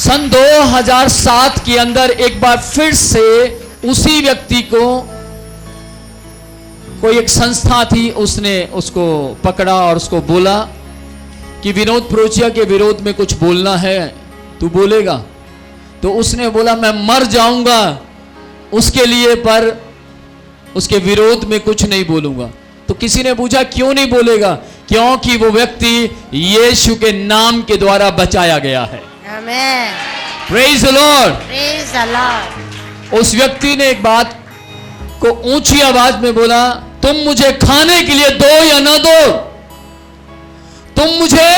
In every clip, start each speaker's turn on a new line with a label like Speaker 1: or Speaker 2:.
Speaker 1: सन 2007 के अंदर एक बार फिर से उसी व्यक्ति को कोई एक संस्था थी, उसने उसको पकड़ा और उसको बोला कि विनोद प्रोचिया के विरोध में कुछ बोलना है, तू बोलेगा? तो उसने बोला मैं मर जाऊंगा उसके लिए, पर उसके विरोध में कुछ नहीं बोलूंगा। तो किसी ने पूछा क्यों नहीं बोलेगा? क्योंकि वो व्यक्ति यीशु के नाम के द्वारा बचाया गया है।
Speaker 2: Amen.
Speaker 1: Praise the Lord.
Speaker 2: Praise the Lord.
Speaker 1: उस व्यक्ति ने एक बात को ऊंची आवाज में बोला, तुम मुझे खाने के लिए दो या ना दो, तुम मुझे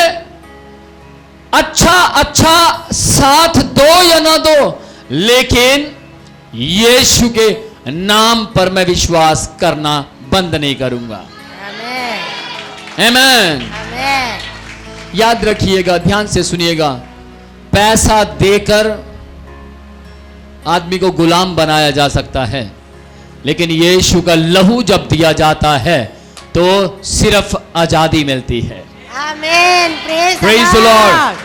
Speaker 1: अच्छा साथ दो या ना दो, लेकिन यीशु के नाम पर मैं विश्वास करना बंद नहीं करूंगा।
Speaker 2: आमेन।
Speaker 1: आमेन।
Speaker 2: आमेन।
Speaker 1: याद रखिएगा, ध्यान से सुनिएगा, पैसा देकर आदमी को गुलाम बनाया जा सकता है, लेकिन यीशु का लहू जब दिया जाता है तो सिर्फ आजादी मिलती है।
Speaker 2: आमेन।
Speaker 1: Praise the Lord.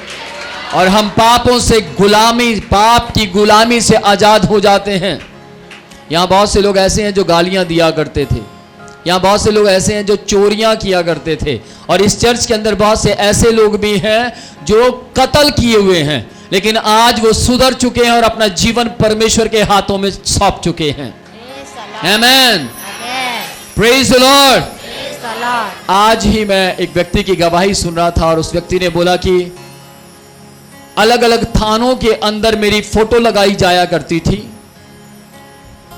Speaker 1: और हम पापों से गुलामी, पाप की गुलामी से आजाद हो जाते हैं। यहां बहुत से लोग ऐसे हैं जो गालियां दिया करते थे, यहां बहुत से लोग ऐसे हैं जो चोरियां किया करते थे, और इस चर्च के अंदर बहुत से ऐसे लोग भी हैं जो कत्ल किए हुए हैं, लेकिन आज वो सुधर चुके हैं और अपना जीवन परमेश्वर के हाथों में सौंप चुके हैं। आमेन। Praise the Lord. आज ही मैं एक व्यक्ति की गवाही सुन रहा था और उस व्यक्ति ने बोला कि अलग अलग थानों के अंदर मेरी फोटो लगाई जाया करती थी,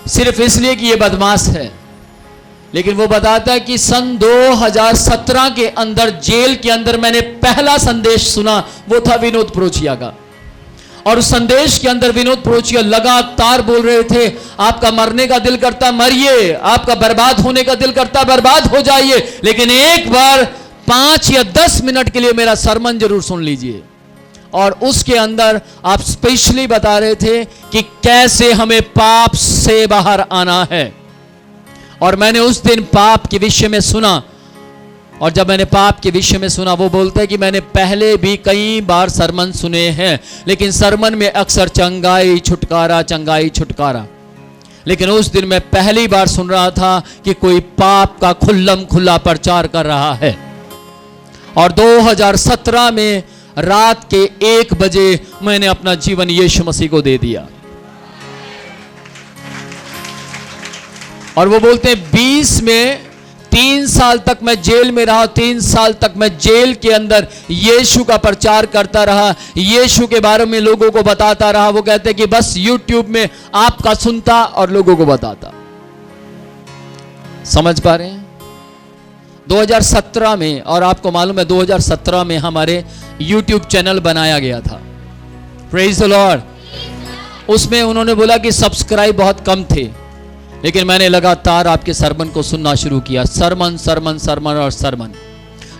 Speaker 1: सिर्फ इसलिए कि ये बदमाश है। लेकिन वो बताता है कि सन 2017 के अंदर जेल के अंदर मैंने पहला संदेश सुना, वो था विनोद प्रोचिया का। और उस संदेश के अंदर विनोद प्रोचिया लगातार बोल रहे थे, आपका मरने का दिल करता मरिए, आपका बर्बाद होने का दिल करता बर्बाद हो जाइए, लेकिन एक बार 5 या 10 मिनट के लिए मेरा सरमन जरूर सुन लीजिए। और उसके अंदर आप स्पेशली बता रहे थे कि कैसे हमें पाप से बाहर आना है। और मैंने उस दिन पाप के विषय में सुना, और जब मैंने पाप के विषय में सुना, वो बोलते हैं कि मैंने पहले भी कई बार सरमन सुने हैं, लेकिन सरमन में अक्सर चंगाई छुटकारा, चंगाई छुटकारा, लेकिन उस दिन मैं पहली बार सुन रहा था कि कोई पाप का खुल्लम खुल्ला प्रचार कर रहा है। और 2017 में रात के 1 बजे मैंने अपना जीवन यीशु मसीह को दे दिया। और वो बोलते हैं 20 में 3 साल तक मैं जेल में रहा, 3 साल तक मैं जेल के अंदर यीशु का प्रचार करता रहा, यीशु के बारे में लोगों को बताता रहा। वो कहते हैं कि बस यूट्यूब में आपका सुनता और लोगों को बताता। समझ पा रहे हैं? 2017 में, और आपको मालूम है 2017 में हमारे YouTube चैनल बनाया गया था। Praise the Lord. उसमें उन्होंने बोला कि सब्सक्राइब बहुत कम थे, लेकिन मैंने लगातार आपके सरमन को सुनना शुरू किया। सरमन सरमन सरमन और सरमन,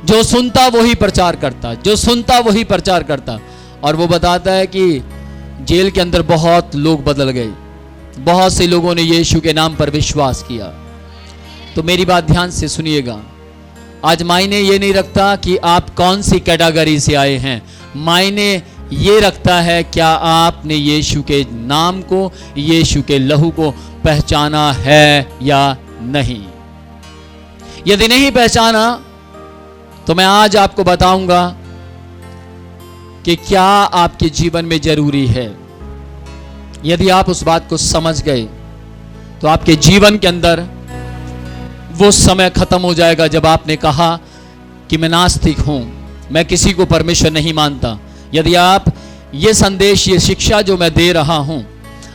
Speaker 1: जो सुनता वही प्रचार करता, जो सुनता वही प्रचार करता। और वो बताता है कि जेल के अंदर बहुत लोग बदल गए, बहुत से लोगों ने यीशु के नाम पर विश्वास किया। तो मेरी बात ध्यान से सुनिएगा, आज मायने ये नहीं रखता कि आप कौन सी कैटेगरी से आए हैं, मायने ये रखता है क्या आपने यीशु के नाम को, यीशु के लहू को पहचाना है या नहीं। यदि नहीं पहचाना तो मैं आज आपको बताऊंगा कि क्या आपके जीवन में जरूरी है। यदि आप उस बात को समझ गए तो आपके जीवन के अंदर वो समय खत्म हो जाएगा जब आपने कहा कि मैं नास्तिक हूं, मैं किसी को परमेश्वर नहीं मानता। यदि आप ये संदेश, ये शिक्षा जो मैं दे रहा हूं,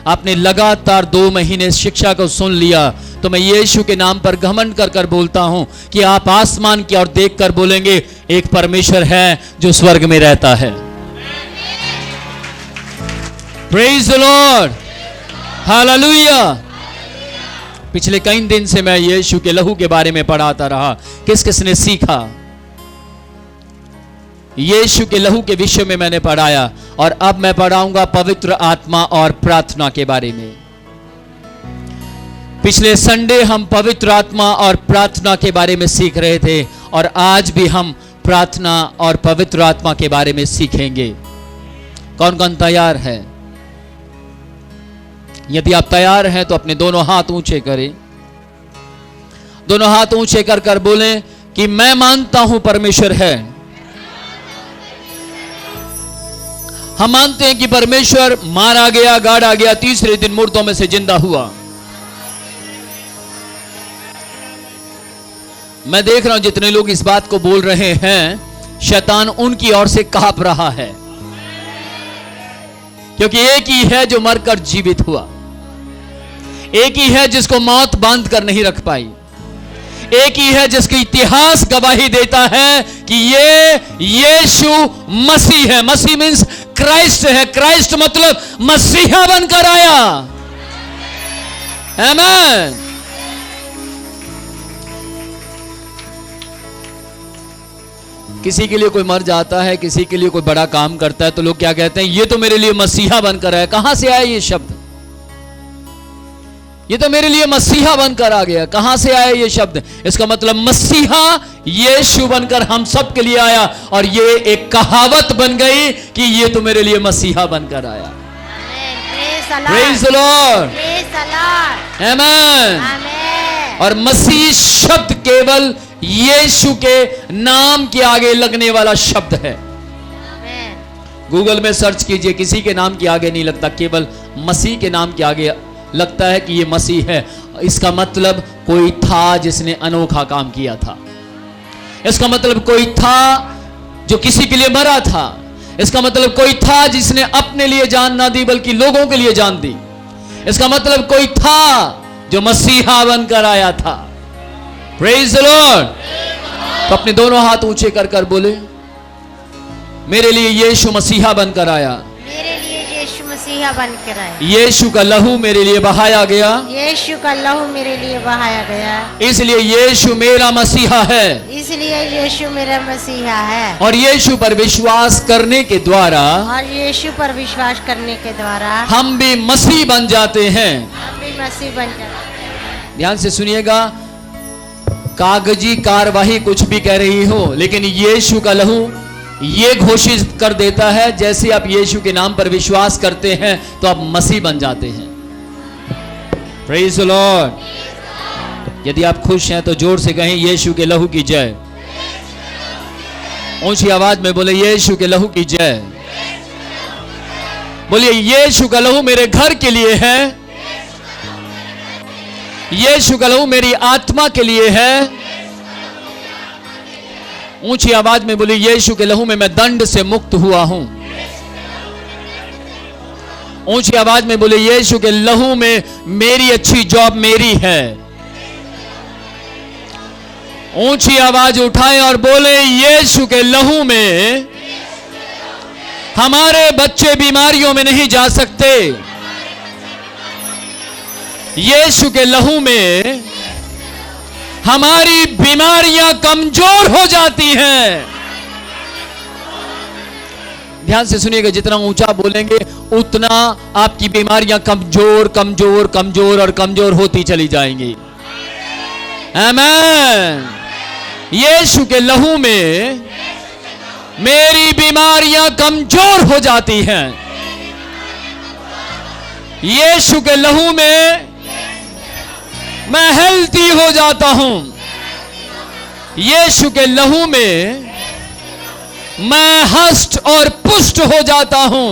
Speaker 1: आपने लगातार 2 महीने शिक्षा को सुन लिया, तो मैं यीशु के नाम पर घमंड कर कर बोलता हूं कि आप आसमान की ओर देखकर बोलेंगे, एक परमेश्वर है जो स्वर्ग में रहता है। Praise the Lord, hallelujah. पिछले कई दिन से मैं यीशु के लहू के बारे में पढ़ाता रहा। किस किस ने सीखा? यीशु के लहू के विषय में मैंने पढ़ाया, और अब मैं पढ़ाऊंगा पवित्र आत्मा और प्रार्थना के बारे में। पिछले संडे हम पवित्र आत्मा और प्रार्थना के बारे में सीख रहे थे, और आज भी हम प्रार्थना और पवित्र आत्मा के बारे में सीखेंगे। कौन कौन तैयार है? यदि आप तैयार हैं तो अपने दोनों हाथ ऊंचे करें, दोनों हाथ ऊंचे कर कर बोलें कि मैं मानता हूं परमेश्वर है। हम मानते हैं कि परमेश्वर मारा गया, गाड़ा गया, तीसरे दिन मुर्दों में से जिंदा हुआ। मैं देख रहा हूं जितने लोग इस बात को बोल रहे हैं, शैतान उनकी ओर से कांप रहा है, क्योंकि एक ही है जो मरकर जीवित हुआ, एक ही है जिसको मौत बांध कर नहीं रख पाई, एक ही है जिसका इतिहास गवाही देता है कि ये यीशु मसीह है। मसीह मीन्स क्राइस्ट है, क्राइस्ट मतलब मसीहा बनकर आया। आमीन। किसी के लिए कोई मर जाता है, किसी के लिए कोई बड़ा काम करता है, तो लोग क्या कहते हैं? ये तो मेरे लिए मसीहा बनकर आया। कहां से आया ये शब्द? ये तो मेरे लिए मसीहा बनकर आ गया। कहां से आया ये शब्द? इसका मतलब मसीहा यीशु बनकर हम सब के लिए आया, और ये एक कहावत बन गई कि ये तो मेरे लिए मसीहा बनकर आया। प्रेज़ द लॉर्ड, आमीन। और मसीह शब्द केवल यीशु के नाम के आगे लगने वाला शब्द है। गूगल में सर्च कीजिए, किसी के नाम के आगे नहीं लगता, केवल मसीह के नाम के आगे लगता है कि ये मसीह है। इसका मतलब कोई था जिसने अनोखा काम किया था। इसका मतलब कोई था जो किसी के लिए मरा था। इसका मतलब कोई था जिसने अपने लिए जान ना दी बल्कि लोगों के लिए जान दी। इसका मतलब कोई था जो मसीहा बनकर आया था। Praise the Lord. तो अपने दोनों हाथ ऊंचे कर कर बोले, मेरे लिए यीशु मसीहा बनकर आया।
Speaker 2: मेरे लिए यीशु मसीहा बनकर आया।
Speaker 1: यीशु का लहू मेरे लिए बहाया गया।
Speaker 2: यीशु का लहू मेरे लिए बहाया गया।
Speaker 1: इसलिए यीशु मेरा मसीहा है।
Speaker 2: इसलिए यीशु मेरा मसीहा है।
Speaker 1: और यीशु पर विश्वास करने के द्वारा,
Speaker 2: और यीशु पर विश्वास करने के द्वारा
Speaker 1: हम भी मसीह बन जाते हैं।
Speaker 2: हम भी मसीह बन जाते हैं।
Speaker 1: ध्यान से सुनिएगा, कागजी कार्यवाही कुछ भी कह रही हो, लेकिन यीशु का लहू ये घोषित कर देता है, जैसे आप यीशु के नाम पर विश्वास करते हैं तो आप मसीह बन जाते हैं। Praise the Lord. यदि आप खुश हैं तो जोर से कहें, यीशु के लहू की जय। ऊंची आवाज में बोले, यीशु के लहू की जय। बोलिए, यीशु का लहू मेरे घर के लिए है। यीशु का लहू मेरी आत्मा के लिए है। ऊंची आवाज में बोली, यीशु के लहू में मैं दंड से मुक्त हुआ हूं। ऊंची आवाज में बोले, यीशु के लहू में मेरी अच्छी जॉब मेरी है। ऊंची आवाज उठाएं और बोले, यीशु के लहू में हमारे बच्चे बीमारियों में नहीं जा सकते। यीशु के लहू में हमारी बीमारियां कमजोर हो जाती हैं। ध्यान से सुनिएगा, जितना ऊंचा बोलेंगे उतना आपकी बीमारियां कमजोर कमजोर कमजोर और कमजोर होती चली जाएंगी। आमीन। यीशु के लहू में मेरी बीमारियां कमजोर हो जाती हैं। यीशु के लहू में मैं हेल्थी हो जाता हूं। यीशु के लहू में मैं हष्ट और पुष्ट हो जाता हूं।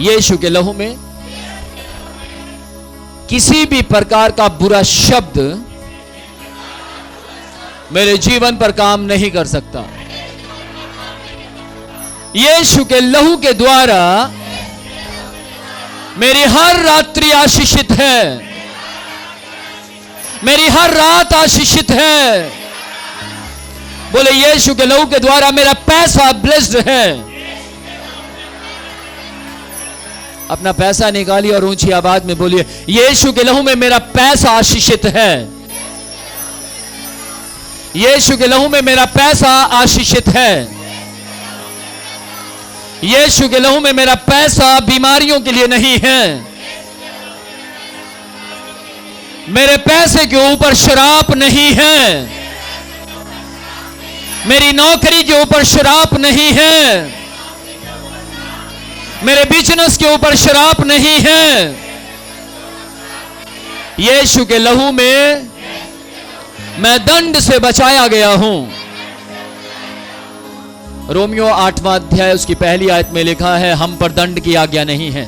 Speaker 1: यीशु के लहू में किसी भी प्रकार का बुरा शब्द मेरे जीवन पर काम नहीं कर सकता। यीशु के लहू के द्वारा मेरी हर रात्रि आशीषित है। मेरी हर रात आशीषित है। बोले, यीशु के लहू के द्वारा मेरा पैसा ब्लेस्ड है। अपना पैसा निकालिए और ऊंची आवाज में बोलिए, यीशु के लहू में मेरा पैसा आशीषित है। यीशु के लहू में मेरा पैसा आशीषित है। यीशु के लहू में मेरा पैसा बीमारियों के लिए नहीं है। मेरे पैसे के ऊपर शराब नहीं है। मेरी नौकरी के ऊपर शराब नहीं है। मेरे बिजनेस के ऊपर शराब नहीं है। यीशु के लहू में मैं दंड से बचाया गया हूं। रोमियो 8वां अध्याय उसकी पहली आयत में लिखा है, हम पर दंड की आज्ञा नहीं है।